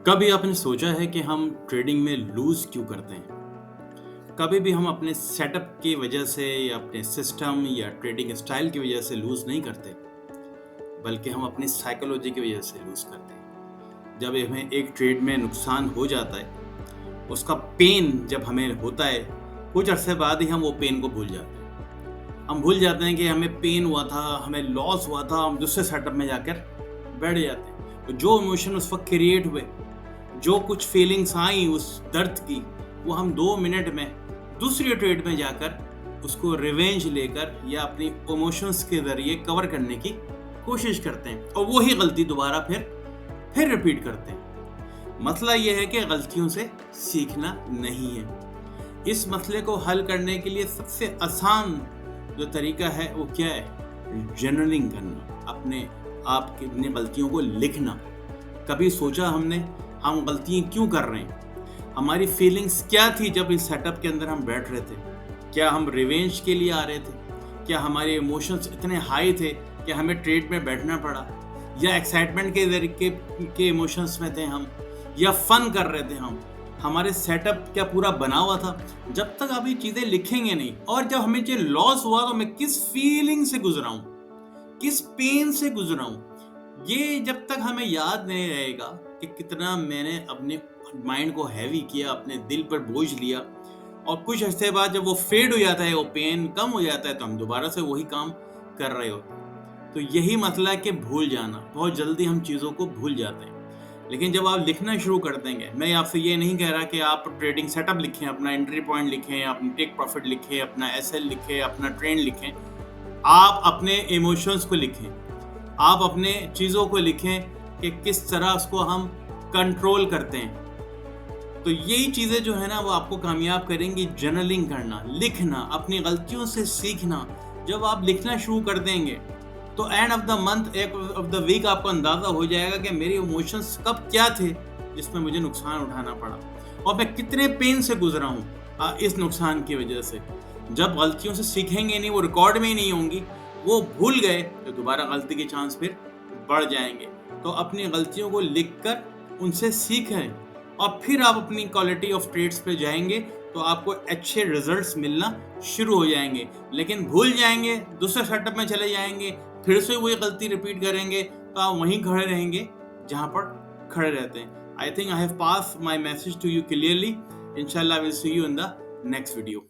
कभी आपने सोचा है कि हम ट्रेडिंग में लूज़ क्यों करते हैं? कभी भी हम अपने सेटअप की वजह से या अपने सिस्टम या ट्रेडिंग स्टाइल की वजह से लूज़ नहीं करते, बल्कि हम अपनी साइकोलॉजी की वजह से लूज़ करते हैं। जब हमें एक ट्रेड में नुकसान हो जाता है, उसका पेन जब हमें होता है, कुछ अरसे बाद ही हम वो पेन को भूल जाते हैं। हम भूल जाते हैं कि हमें पेन हुआ था, हमें लॉस हुआ था, हम दूसरे सेटअप में जाकर बैठ जाते हैं। तो जो इमोशन उस वक़्त क्रिएट हुए, जो कुछ फीलिंग्स आई उस दर्द की, वो हम 2 मिनट में दूसरी ट्रेड में जाकर उसको रिवेंज लेकर या अपनी इमोशंस के ज़रिए कवर करने की कोशिश करते हैं और वही गलती दोबारा फिर रिपीट करते हैं। मसला ये है कि गलतियों से सीखना नहीं है। इस मसले को हल करने के लिए सबसे आसान जो तरीका है वो क्या है? जर्नलिंग करना, अपने आप की अपनी गलतियों को लिखना। कभी सोचा हमने हम गलतियाँ क्यों कर रहे हैं? हमारी फीलिंग्स क्या थी जब इस सेटअप के अंदर हम बैठ रहे थे? क्या हम रिवेंज के लिए आ रहे थे? क्या हमारे इमोशंस इतने हाई थे कि हमें ट्रेड में बैठना पड़ा? या एक्साइटमेंट के ज़रिए के इमोशंस में थे हम? या फन कर रहे थे हम? हमारे सेटअप क्या पूरा बना हुआ था? जब तक आप ये चीज़ें लिखेंगे नहीं और जब हमें ये लॉस हुआ तो मैं किस फीलिंग से गुज़रा हूँ? किस पेन से गुज़रा हूँ? ये जब तक हमें याद नहीं रहेगा कि कितना मैंने अपने माइंड को हैवी किया, अपने दिल पर बोझ लिया और कुछ अर्से बाद जब वो फेड हो जाता है, वो पेन कम हो जाता है, तो हम दोबारा से वही काम कर रहे होते हैं। तो यही मसला है कि भूल जाना, बहुत जल्दी हम चीज़ों को भूल जाते हैं। लेकिन जब आप लिखना शुरू कर देंगे, मैं आपसे ये नहीं कह रहा कि आप ट्रेडिंग सेटअप लिखें, अपना एंट्री पॉइंट लिखें, अपनी टेक प्रॉफिट लिखें, अपना एसएल लिखें, अपना ट्रेंड लिखें। आप अपने इमोशंस को लिखें, आप अपने चीज़ों को लिखें कि किस तरह उसको हम कंट्रोल करते हैं। तो यही चीज़ें जो है ना वो आपको कामयाब करेंगी। जर्नलिंग करना, लिखना, अपनी गलतियों से सीखना। जब आप लिखना शुरू कर देंगे तो एंड ऑफ द मंथ, एक ऑफ द वीक आपको अंदाज़ा हो जाएगा कि मेरे इमोशंस कब क्या थे जिसमें मुझे नुकसान उठाना पड़ा और मैं कितने पेन से गुजरा हूँ इस नुकसान की वजह से। जब गलतियों से सीखेंगे नहीं, वो रिकॉर्ड में ही नहीं होंगी, वो भूल गए तो दोबारा गलती के चांस फिर बढ़ जाएंगे। तो अपनी गलतियों को लिखकर उनसे सीखें और फिर आप अपनी क्वालिटी ऑफ ट्रेड्स पे जाएंगे तो आपको अच्छे रिजल्ट्स मिलना शुरू हो जाएंगे। लेकिन भूल जाएंगे, दूसरे सेटअप में चले जाएंगे, फिर से वही गलती रिपीट करेंगे तो आप वहीं खड़े रहेंगे जहां पर खड़े रहते हैं। I think I have pass my message to you clearly. इंशाल्लाह will see you in the next video.